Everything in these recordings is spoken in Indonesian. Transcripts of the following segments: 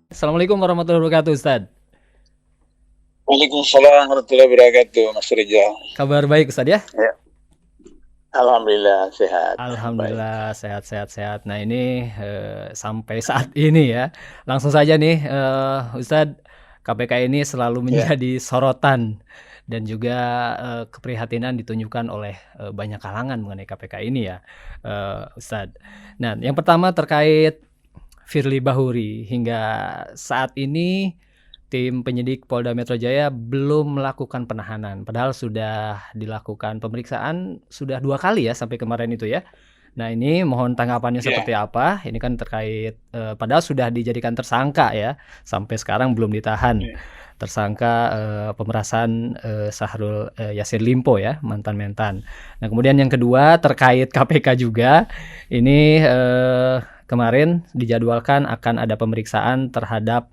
Assalamualaikum warahmatullahi wabarakatuh, Ustaz. Waalaikumsalam warahmatullahi wabarakatuh, Mas Rizal. Kabar baik, Ustaz ya? Ya, alhamdulillah sehat, baik. Alhamdulillah sehat sehat sehat. Nah ini sampai saat ini ya, langsung saja nih Ustadz, KPK ini selalu Ya, menjadi sorotan dan juga keprihatinan ditunjukkan oleh banyak kalangan mengenai KPK ini ya, Ustadz. Nah yang pertama terkait Firly Bahuri, hingga saat ini tim penyidik Polda Metro Jaya belum melakukan penahanan, padahal sudah dilakukan pemeriksaan sudah 2 kali ya sampai kemarin itu ya. Nah ini mohon tanggapannya ya, seperti apa? Ini kan terkait, padahal sudah dijadikan tersangka ya, sampai sekarang belum ditahan. ya. Tersangka, pemerasan, Syahrul, Yassin Limpo ya, mantan Mentan. Nah kemudian yang kedua terkait KPK juga, ini, kemarin dijadwalkan akan ada pemeriksaan terhadap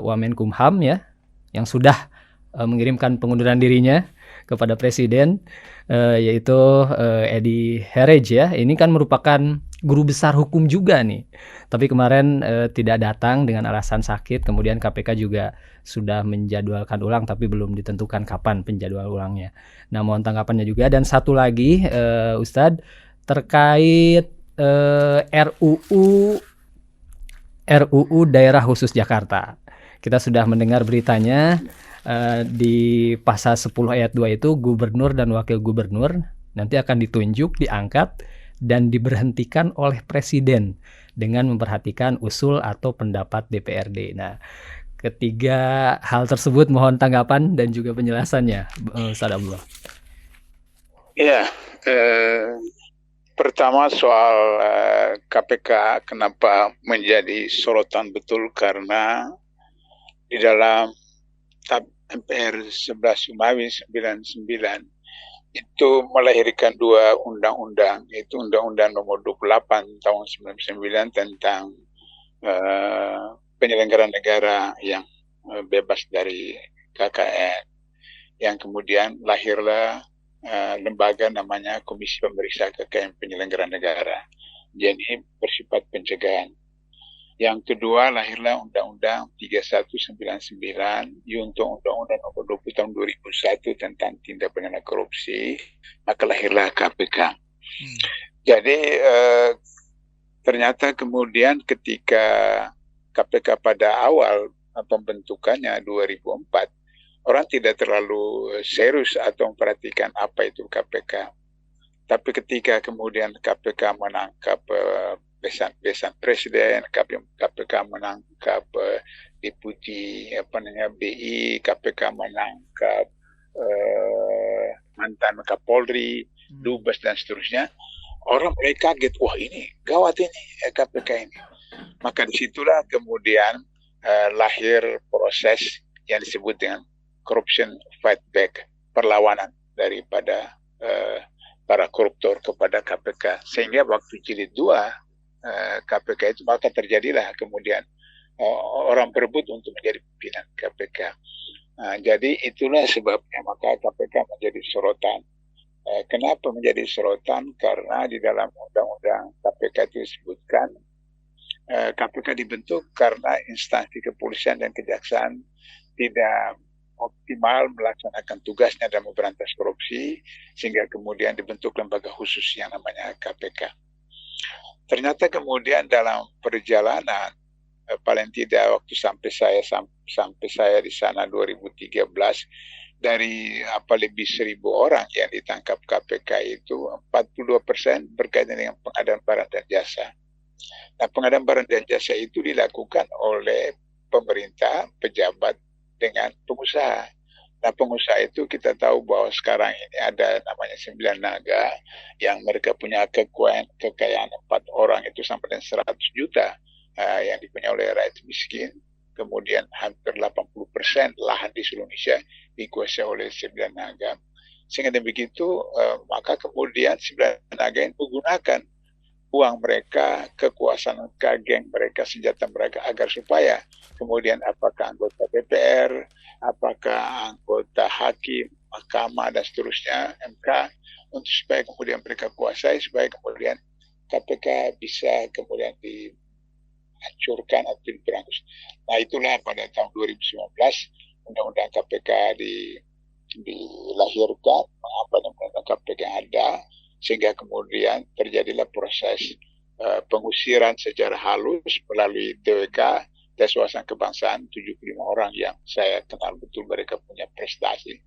Wamenkumham ya, yang sudah mengirimkan pengunduran dirinya kepada Presiden, yaitu Edi Herej ya. Ini kan merupakan guru besar hukum juga nih. Tapi kemarin tidak datang dengan alasan sakit. Kemudian KPK juga sudah menjadwalkan ulang, tapi belum ditentukan kapan penjadwal ulangnya. Nah, mohon tanggapannya juga. Dan satu lagi, Ustadz, terkait RUU Daerah Khusus Jakarta. Kita sudah mendengar beritanya, di pasal 10 ayat 2 itu gubernur dan wakil gubernur nanti akan ditunjuk, diangkat, dan diberhentikan oleh presiden dengan memperhatikan usul atau pendapat DPRD. Nah, ketiga hal tersebut mohon tanggapan dan juga penjelasannya, Ustaz Abdullah. Ya, pertama soal KPK kenapa menjadi sorotan betul karena di dalam TAP MPR 11 Sumawi 99 itu melahirkan dua undang-undang, yaitu Undang-Undang Nomor 28 tahun 99 tentang penyelenggaraan negara yang bebas dari KKN, yang kemudian lahirlah lembaga namanya Komisi Pemeriksa KKN Penyelenggaraan Negara. Jadi bersifat pencegahan. Yang kedua lahirlah Undang-Undang 3199 untuk Undang-Undang Nomor 20 tahun 2001 tentang tindak pidana korupsi, maka lahirlah KPK. Jadi ternyata kemudian ketika KPK pada awal pembentukannya 2004, orang tidak terlalu serius atau memperhatikan apa itu KPK. Tapi ketika kemudian KPK menangkap besan presiden, KPK menangkap deputi BI, KPK menangkap mantan Kapolri, Dubes dan seterusnya, orang mulai kaget, wah ini gawat ini KPK ini. Maka disitulah kemudian lahir proses yang disebut dengan corruption fight back, perlawanan daripada para koruptor kepada KPK. Sehingga waktu jilid 2 KPK itu maka terjadilah kemudian orang berebut untuk menjadi pimpinan KPK. Jadi itulah sebabnya maka KPK menjadi sorotan. Kenapa menjadi sorotan? Karena di dalam undang-undang KPK itu disebutkan KPK dibentuk karena instansi kepolisian dan kejaksaan tidak optimal melaksanakan tugasnya dalam memberantas korupsi, sehingga kemudian dibentuk lembaga khusus yang namanya KPK. Ternyata kemudian dalam perjalanan paling tidak waktu sampai saya di sana 2013, dari lebih 1.000 orang yang ditangkap KPK itu 42% berkaitan dengan pengadaan barang dan jasa. Nah, pengadaan barang dan jasa itu dilakukan oleh pemerintah, pejabat dengan pengusaha. Nah, pengusaha itu kita tahu bahwa sekarang ini ada namanya 9 naga yang mereka punya kekayaan 4 orang itu sampai dengan 100 juta yang dipunyai oleh rakyat miskin. Kemudian hampir 80% lahan di seluruh Indonesia dikuasai oleh 9 naga. Sehingga begitu, maka kemudian 9 naga ini menggunakan uang mereka, kekuasaan geng mereka, senjata mereka agar supaya kemudian apakah anggota DPR, apakah anggota hakim, mahkamah dan seterusnya MK, untuk supaya kemudian mereka kuasai, supaya kemudian KPK bisa kemudian dihancurkan atau diberangus. Nah itulah pada tahun 2019 Undang-Undang KPK dilahirkan, mengamankan Undang-Undang KPK yang ada, sehingga kemudian terjadilah proses pengusiran secara halus melalui TWK, tes wawasan kebangsaan, 75 orang yang saya kenal betul, mereka punya prestasi.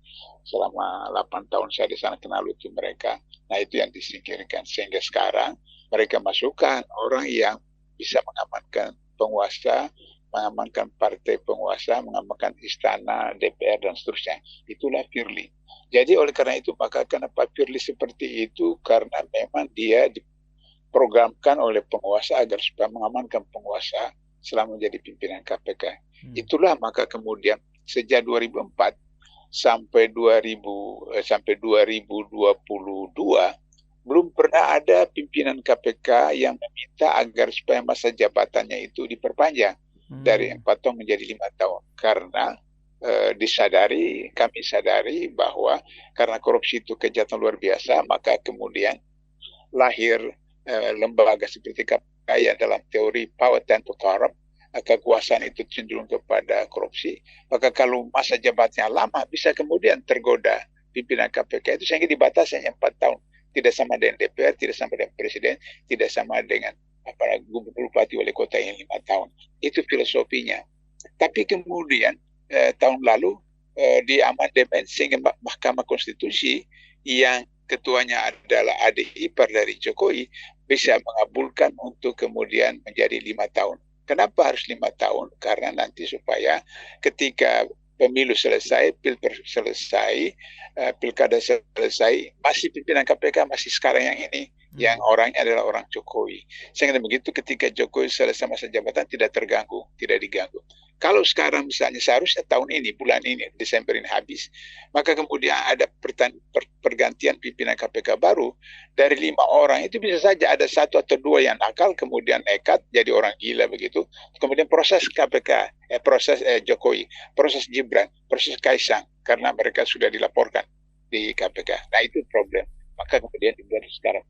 Selama 8 tahun saya di sana kenal betul mereka. Nah itu yang disingkirkan, sehingga sekarang mereka masukkan orang yang bisa mengamankan penguasa, mengamankan partai penguasa, mengamankan istana, DPR, dan seterusnya. Itulah Firly. Jadi oleh karena itu, maka kenapa Firly seperti itu? Karena memang dia diprogramkan oleh penguasa agar supaya mengamankan penguasa selama menjadi pimpinan KPK. Itulah maka kemudian sejak 2004 sampai 2022 belum pernah ada pimpinan KPK yang meminta agar supaya masa jabatannya itu diperpanjang dari 4 tahun menjadi 5 tahun. Karena kami sadari bahwa karena korupsi itu kejahatan luar biasa, maka kemudian lahir lembaga seperti KPK yang dalam teori power tend to corrupt, kekuasaan itu cenderung kepada korupsi. Maka kalau masa jabatannya lama, bisa kemudian tergoda pimpinan KPK itu, sehingga dibatasi hanya 4 tahun. Tidak sama dengan DPR, tidak sama dengan presiden, tidak sama dengan gubernur, bupati, wali kota yang 5 tahun. Itu filosofinya. Tapi kemudian tahun lalu diamandemen sehingga Mahkamah Konstitusi yang ketuanya adalah adik ipar dari Jokowi bisa mengabulkan untuk kemudian menjadi 5 tahun. Kenapa harus 5 tahun? Karena nanti supaya ketika pemilu selesai, pilpres selesai, pilkada selesai, masih pimpinan KPK masih sekarang yang ini, yang orangnya adalah orang Jokowi. Sehingga begitu ketika Jokowi selesai masa jabatan tidak terganggu, tidak diganggu. Kalau sekarang misalnya seharusnya tahun ini, bulan ini, Desember ini habis, maka kemudian ada pergantian pimpinan KPK baru, dari 5 orang itu bisa saja ada 1 atau 2 yang nakal, kemudian nekat jadi orang gila begitu. Kemudian proses KPK, proses Jokowi, proses Gibran, proses Kaisang, karena mereka sudah dilaporkan di KPK. Nah itu problem. Maka kemudian dibuat sekarang.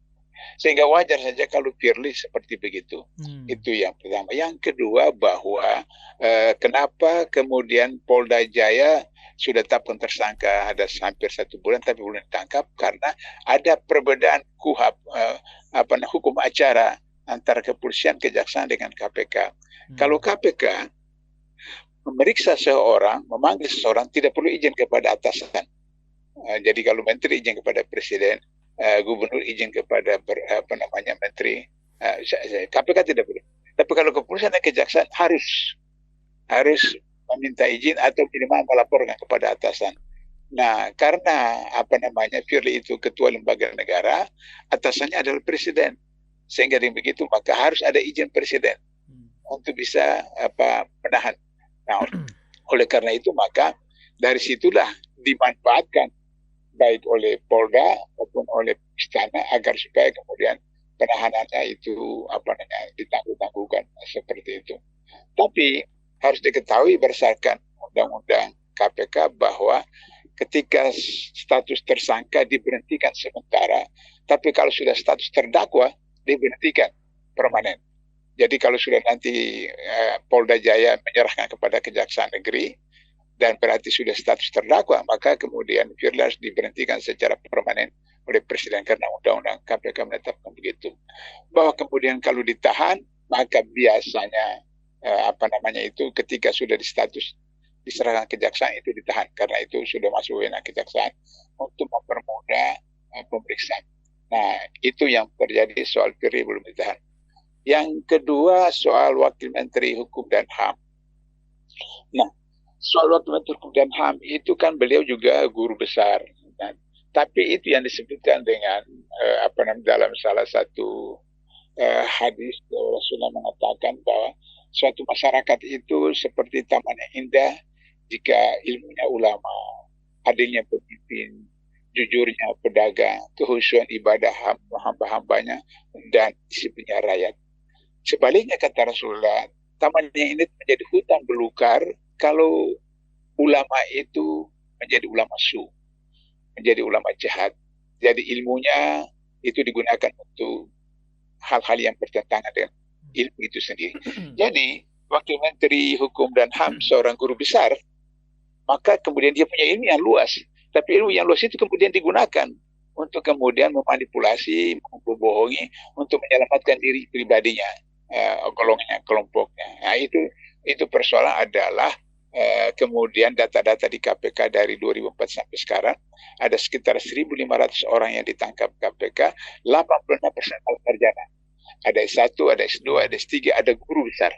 Sehingga wajar saja kalau Firly seperti begitu. Itu yang pertama. Yang kedua, bahwa kenapa kemudian Polda Jaya sudah tetapkan tersangka ada hampir 1 bulan tapi belum ditangkap, karena ada perbedaan hukum acara antara kepolisian, kejaksaan dengan KPK. Kalau KPK memeriksa seseorang, memanggil seseorang, tidak perlu izin kepada atasan. Jadi kalau menteri izin kepada presiden, gubernur izin kepada menteri, KPK tidak perlu. Tapi kalau kepolisian dan kejaksaan harus meminta izin atau minimal melaporkan kepada atasan. Nah, karena Firly itu ketua lembaga negara, atasannya adalah presiden. Sehingga dengan begitu maka harus ada izin presiden untuk bisa menahan. Nah, oleh karena itu maka dari situlah dimanfaatkan baik oleh Polda maupun oleh istana agar supaya kemudian penahanannya itu ditangguh-tangguhkan seperti itu. Tapi harus diketahui berdasarkan undang-undang KPK bahwa ketika status tersangka diberhentikan sementara, tapi kalau sudah status terdakwa diberhentikan permanen. Jadi kalau sudah nanti Polda Jaya menyerahkan kepada Kejaksaan Negeri dan berarti sudah status terdakwa, maka kemudian Firly harus diberhentikan secara permanen oleh Presiden karena undang-undang KPK menetapkan begitu. Bahwa kemudian kalau ditahan, maka biasanya itu ketika sudah di status diserahkan kejaksaan itu ditahan, karena itu sudah masuk wewenang kejaksaan untuk mempermudah pemeriksaan. Nah, itu yang terjadi soal Firly belum ditahan. Yang kedua soal Wakil Menteri Hukum dan HAM. Nah, soal Wakil Menteri Hukum dan HAM itu kan beliau juga guru besar. Kan? Tapi itu yang disebutkan dengan dalam salah satu hadis Rasulullah mengatakan bahwa suatu masyarakat itu seperti taman yang indah jika ilmunya ulama, adilnya pemimpin, jujurnya pedagang, kehusuan ibadah hamba-hambanya, dan disiplinnya rakyat. Sebaliknya kata Rasulullah, taman yang ini menjadi hutan belukar kalau ulama itu menjadi ulama su, menjadi ulama jahat. Jadi ilmunya itu digunakan untuk hal-hal yang bertentangan dengan ilmu itu sendiri. Jadi Wakil Menteri Hukum dan HAM seorang guru besar, maka kemudian dia punya ilmu yang luas. Tapi ilmu yang luas itu kemudian digunakan untuk kemudian memanipulasi, membohongi, untuk menyelamatkan diri pribadinya, golongannya, kelompoknya. Nah, itu persoalan adalah kemudian data-data di KPK dari 2004 sampai sekarang ada sekitar 1.500 orang yang ditangkap KPK, 86% sarjana. Ada S1, ada S2, ada S3, ada guru besar.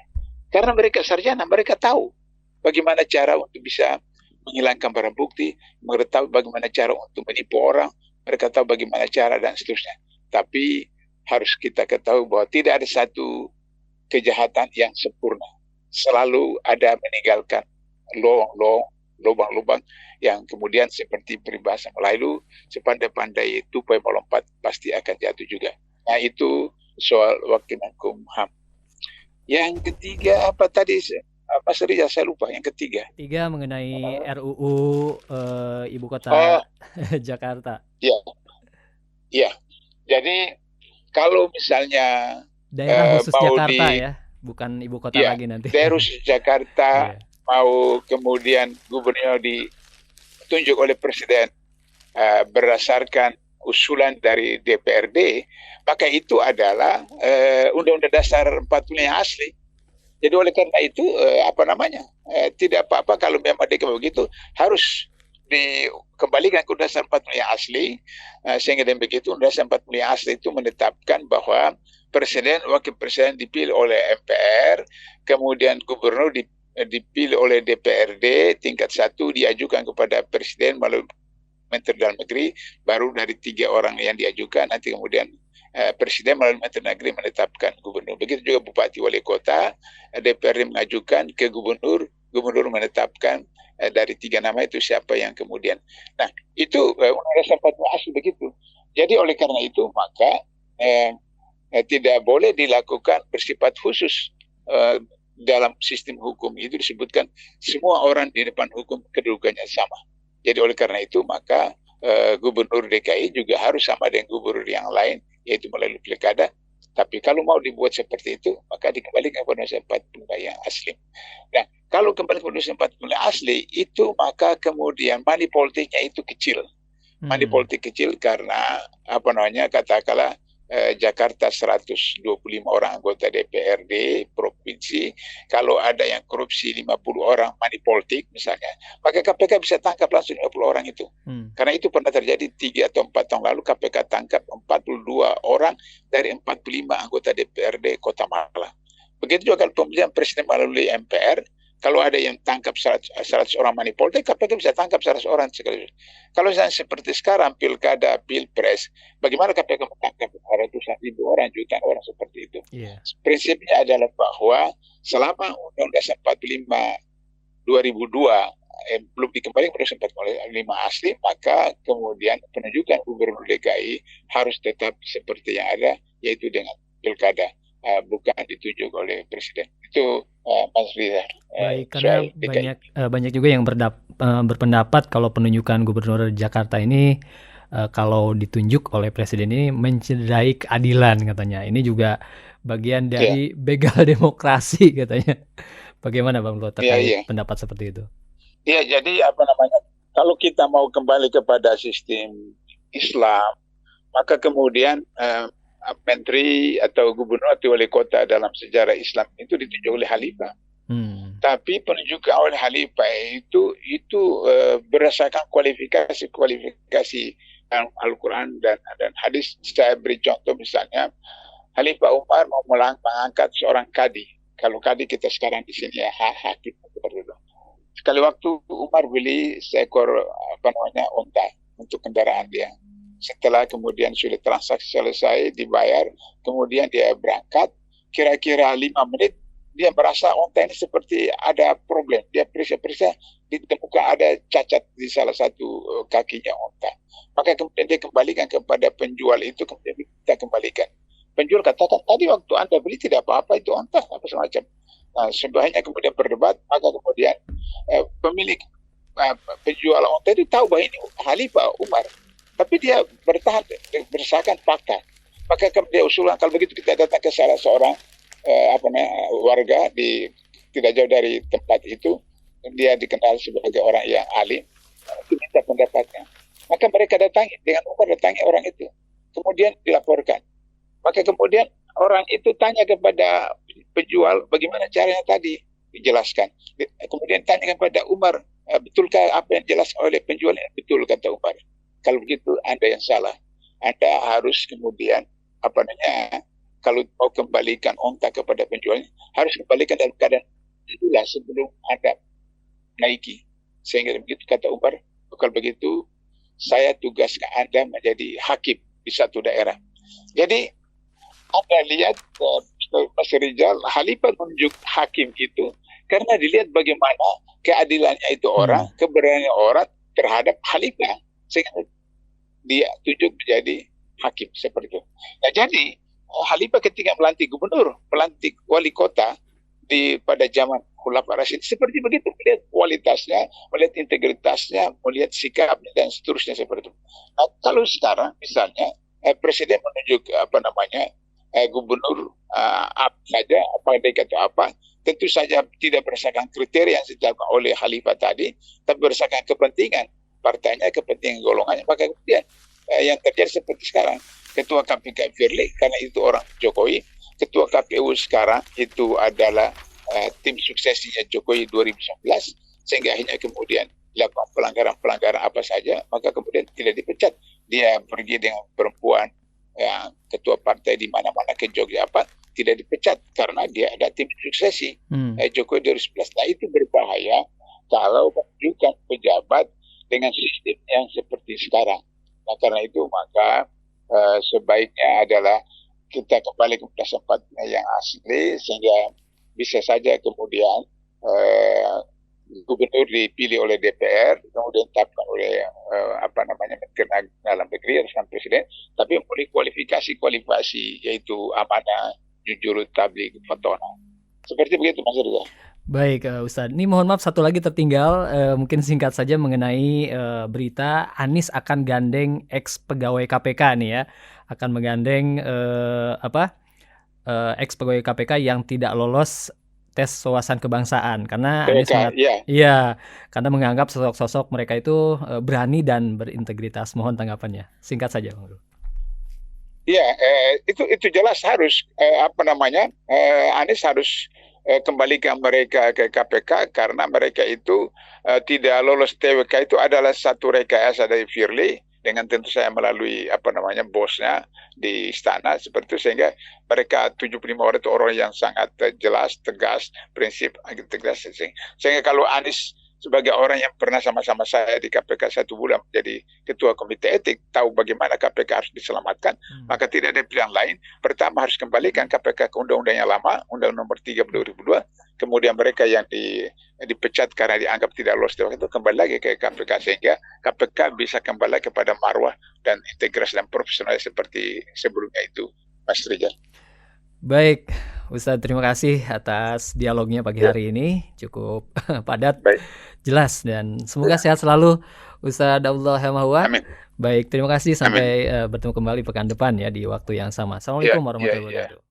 Karena mereka sarjana, mereka tahu bagaimana cara untuk bisa menghilangkan barang bukti, mereka tahu bagaimana cara untuk menipu orang, mereka tahu bagaimana cara dan seterusnya. Tapi harus kita ketahui bahwa tidak ada satu kejahatan yang sempurna. Selalu ada meninggalkan lubang-lubang yang kemudian seperti peribahasa Melayu, sepandai-pandai tupai melompat pasti akan jatuh juga. Nah, itu soal Wakil Menkum HAM. Yang ketiga apa tadi? Mas Rizal, saya lupa yang ketiga. Tiga mengenai RUU Ibu Kota Jakarta. Ya. Jadi kalau misalnya daerah khusus Jakarta ya, bukan ibu kota lagi nanti. Daerah khusus Jakarta mau kemudian gubernur ditunjuk oleh presiden berdasarkan usulan dari DPRD, maka itu adalah Undang-Undang Dasar 45 yang asli. Jadi oleh karena itu tidak apa-apa kalau memang begitu, harus dikembalikan ke Undang-Undang 45 yang asli, sehingga dengan begitu Undang-Undang 45 yang asli itu menetapkan bahwa presiden, wakil presiden dipilih oleh MPR, kemudian gubernur dipilih oleh DPRD tingkat 1, diajukan kepada presiden melalui Menteri Dalam Negeri, baru dari 3 orang yang diajukan nanti kemudian presiden melalui Menteri Negeri menetapkan gubernur. Begitu juga bupati wali kota, DPRD mengajukan ke gubernur, gubernur menetapkan dari 3 nama itu siapa yang kemudian. Nah, itu Undang-Undang 45 asli begitu. Jadi oleh karena itu maka tidak boleh dilakukan bersifat khusus. Dalam sistem hukum itu disebutkan semua orang di depan hukum kedudukannya sama. Jadi oleh karena itu maka gubernur DKI juga harus sama dengan gubernur yang lain, yaitu melalui pilkada. Tapi kalau mau dibuat seperti itu, maka dikembalikan kepada Undang-Undang 45 yang asli. Nah, kalau kembali ke Undang-Undang 45 asli itu, maka kemudian money politiknya itu kecil. Money politik kecil karena katakanlah Jakarta 125 orang anggota DPRD provinsi, kalau ada yang korupsi 50 orang money politik misalnya, maka KPK bisa tangkap langsung 50 orang itu. Karena itu pernah terjadi 3 atau 4 tahun lalu, KPK tangkap 42 orang dari 45 anggota DPRD Kota Malang. Begitu juga kalau pemilihan presiden melalui MPR, kalau ada yang tangkap 100 orang money politik, KPK bisa tangkap 100 orang sekaligus. Kalau seperti sekarang pilkada, pilpres, bagaimana KPK menangkap ratusan ribu orang, jutaan orang seperti itu? Prinsipnya adalah bahwa selama Undang-Undang 45 2002 belum dikembalikan pada 45 asli, maka kemudian penunjukan gubernur DKI harus tetap seperti yang ada, yaitu dengan pilkada, bukan ditunjuk oleh presiden. Itu Mas Rizal. Baik, karena banyak juga yang berpendapat kalau penunjukan gubernur Jakarta ini kalau ditunjuk oleh presiden ini mencederai keadilan katanya. Ini juga bagian dari begal demokrasi katanya. Bagaimana Bang Lo terkait pendapat seperti itu? Iya, jadi kalau kita mau kembali kepada sistem Islam, maka kemudian menteri atau gubernur atau wali kota dalam sejarah Islam itu ditunjuk oleh khalifah. Tapi penunjukan oleh khalifah itu berdasarkan kualifikasi Al-Quran dan hadis. Saya beri contoh misalnya, Khalifah Umar mau mengangkat seorang kadi. Kalau kadi kita sekarang di sini ya hakim. Sekali waktu Umar beli seekor unta untuk kendaraan dia. Setelah kemudian sudah transaksi selesai, dibayar, kemudian dia berangkat, kira-kira 5 menit, dia merasa unta ini seperti ada problem. Dia periksa-periksa, ditemukan ada cacat di salah satu kakinya unta. Maka kemudian dia kembalikan kepada penjual itu, kemudian kita kembalikan. Penjual katakan, tadi waktu Anda beli tidak apa-apa itu unta, apa semacam. Nah, sebenarnya kemudian berdebat, maka kemudian pemilik penjual unta itu tahu bahwa ini Khalifah Umar. Tapi dia bertahan berdasarkan fakta. Maka dia usulan, kalau begitu kita datang ke salah seorang warga di tidak jauh dari tempat itu, dia dikenal sebagai orang yang alim, minta pendapatnya. Maka mereka datangi, dengan Umar datangi orang itu, kemudian dilaporkan. Maka kemudian orang itu tanya kepada penjual bagaimana caranya tadi, dijelaskan. Kemudian tanya kepada Umar, betulkah apa yang dijelaskan oleh penjual? Betul, kata Umar. Kalau begitu Anda yang salah. Anda harus kemudian kalau mau kembalikan onta kepada penjualnya, harus kembalikan dalam keadaan itulah sebelum Anda naiki. Sehingga begitu kata Umar, kalau begitu saya tugaskan Anda menjadi hakim di satu daerah. Jadi Anda lihat Mas Rizal, Khalifah menunjuk hakim itu karena dilihat bagaimana keadilannya itu orang, keberanian orang terhadap Khalifah, sehingga dia tunjuk menjadi hakim seperti itu. Nah, jadi Khalifah ketika melantik gubernur, melantik wali kota pada zaman Khulafaur Rasyidin seperti begitu, melihat kualitasnya, melihat integritasnya, melihat sikapnya dan seterusnya seperti itu. Nah, kalau sekarang misalnya presiden menunjuk gubernur apa saja, apa dekat atau apa, tentu saja tidak berdasarkan kriteria yang ditetapkan oleh Khalifah tadi, tapi berdasarkan kepentingan partainya, kepentingan golongannya. Maka kemudian yang terjadi seperti sekarang, ketua KPK Firly karena itu orang Jokowi, ketua KPU sekarang itu adalah tim suksesinya Jokowi 2019, sehingga akhirnya kemudian dilakukan pelanggaran-pelanggaran apa saja, maka kemudian tidak dipecat. Dia pergi dengan perempuan ketua partai di mana-mana ke Jogja tidak dipecat karena dia ada tim suksesi Jokowi 2019. Nah, itu berbahaya kalau menunjukkan pejabat dengan sistem yang seperti sekarang. Nah, karena itu maka sebaiknya adalah kita kembali kepada tempatnya yang asli, sehingga bisa saja kemudian gubernur dipilih oleh DPR, kemudian ditetapkan oleh Menteri Dalam Negeri atau Presiden, tapi memiliki kualifikasi yaitu amanah, jujur, tabligh, fatona. Seperti begitu, Mas Rizal. Baik, Ustadz. Ini mohon maaf satu lagi tertinggal, mungkin singkat saja mengenai berita Anies akan gandeng ex pegawai KPK nih ya, akan menggandeng ex pegawai KPK yang tidak lolos tes wawasan kebangsaan karena Anies karena menganggap sosok-sosok mereka itu berani dan berintegritas. Mohon tanggapannya, singkat saja, Bang. Iya, itu jelas harus Anies harus kembalikan mereka ke KPK karena mereka itu tidak lolos TWK. Itu adalah satu rekayasa dari Firly dengan tentu saya melalui bosnya di istana seperti itu, sehingga mereka 75 orang itu orang yang sangat jelas, tegas, prinsip, integritas. Sehingga kalau Anies sebagai orang yang pernah sama-sama saya di KPK 1 bulan menjadi ketua komite etik, tahu bagaimana KPK harus diselamatkan, maka tidak ada pilihan lain. Pertama harus kembalikan KPK ke undang-undang yang lama, Undang Nomor 3 2002. Kemudian mereka yang dipecat karena dianggap tidak lolos itu kembali lagi ke KPK, sehingga KPK bisa kembali kepada marwah dan integritas dan profesional seperti sebelumnya itu, Mas Rizal. Baik, Ustadz, terima kasih atas dialognya pagi hari ini, cukup padat, jelas, dan semoga sehat selalu Ustadz Abdullah Hemahua. Amin. Baik, terima kasih, sampai bertemu kembali pekan depan ya di waktu yang sama. Assalamualaikum warahmatullahi wabarakatuh.